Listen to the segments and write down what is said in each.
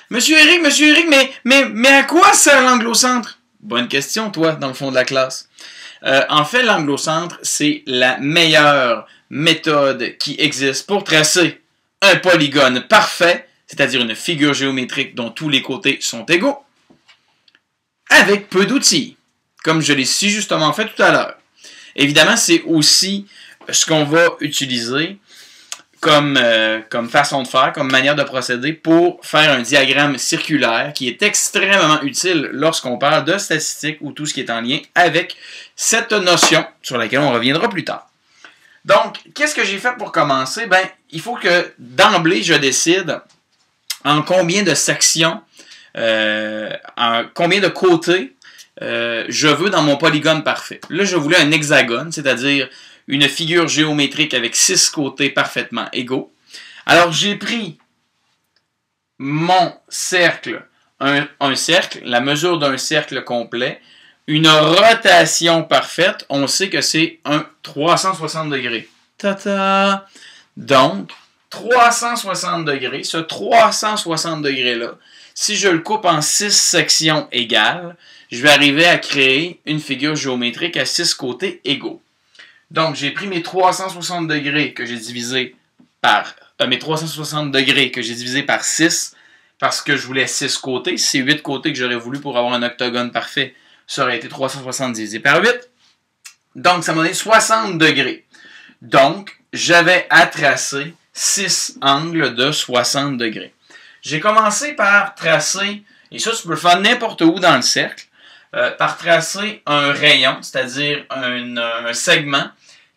Monsieur Eric, mais à quoi sert l'angle au centre? Bonne question, toi, dans le fond de la classe. En fait, l'angle au centre, c'est la meilleure méthode qui existe pour tracer un polygone parfait, c'est-à-dire une figure géométrique dont tous les côtés sont égaux, avec peu d'outils, comme je l'ai si justement fait tout à l'heure. Évidemment, c'est aussi ce qu'on va utiliser comme façon de faire, comme manière de procéder pour faire un diagramme circulaire qui est extrêmement utile lorsqu'on parle de statistiques ou tout ce qui est en lien avec cette notion sur laquelle on reviendra plus tard. Donc, qu'est-ce que j'ai fait pour commencer? Ben, il faut que d'emblée, je décide en combien de sections, en combien de côtés je veux dans mon polygone parfait. Là, je voulais un hexagone, c'est-à-dire une figure géométrique avec 6 côtés parfaitement égaux. Alors, j'ai pris mon cercle, un cercle, la mesure d'un cercle complet, une rotation parfaite, on sait que c'est un 360 degrés. Ta-ta! Donc, 360 degrés, ce 360 degrés-là, si je le coupe en 6 sections égales, je vais arriver à créer une figure géométrique à 6 côtés égaux. Donc, j'ai pris mes 360 degrés que j'ai divisé par 6 parce que je voulais 6 côtés. C'est 8 côtés que j'aurais voulu pour avoir un octogone parfait. Ça aurait été 360 divisé par 8. Donc, ça m'a donné 60 degrés. Donc, j'avais à tracer 6 angles de 60 degrés. J'ai commencé par tracer, et ça, tu peux le faire n'importe où dans le cercle, par tracer un rayon, c'est-à-dire un segment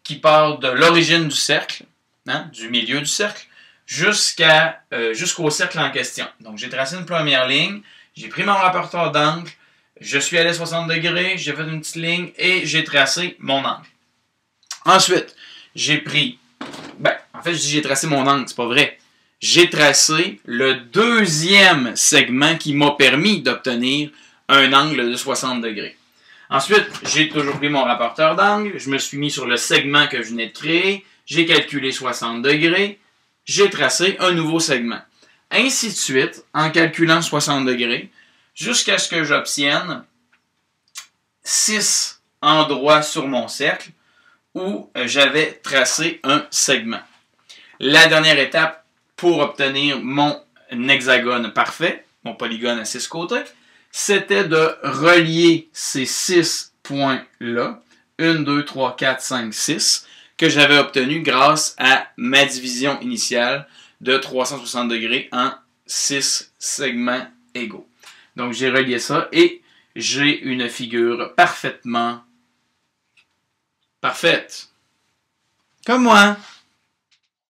qui part de l'origine du cercle, hein, du milieu du cercle, jusqu'au cercle en question. Donc, j'ai tracé une première ligne, j'ai pris mon rapporteur d'angle, je suis allé à 60 degrés, j'ai fait une petite ligne et j'ai tracé mon angle. Ensuite, j'ai pris, en fait, je dis j'ai tracé mon angle, c'est pas vrai. J'ai tracé le deuxième segment qui m'a permis d'obtenir un angle de 60 degrés. Ensuite, j'ai toujours pris mon rapporteur d'angle, je me suis mis sur le segment que je venais de créer, j'ai calculé 60 degrés, j'ai tracé un nouveau segment. Ainsi de suite, en calculant 60 degrés, jusqu'à ce que j'obtienne 6 endroits sur mon cercle où j'avais tracé un segment. La dernière étape pour obtenir mon hexagone parfait, mon polygone à 6 côtés, c'était de relier ces 6 points-là, 1, 2, 3, 4, 5, 6, que j'avais obtenu grâce à ma division initiale de 360 degrés en 6 segments égaux. Donc, j'ai relié ça et j'ai une figure parfaitement parfaite. Comme moi.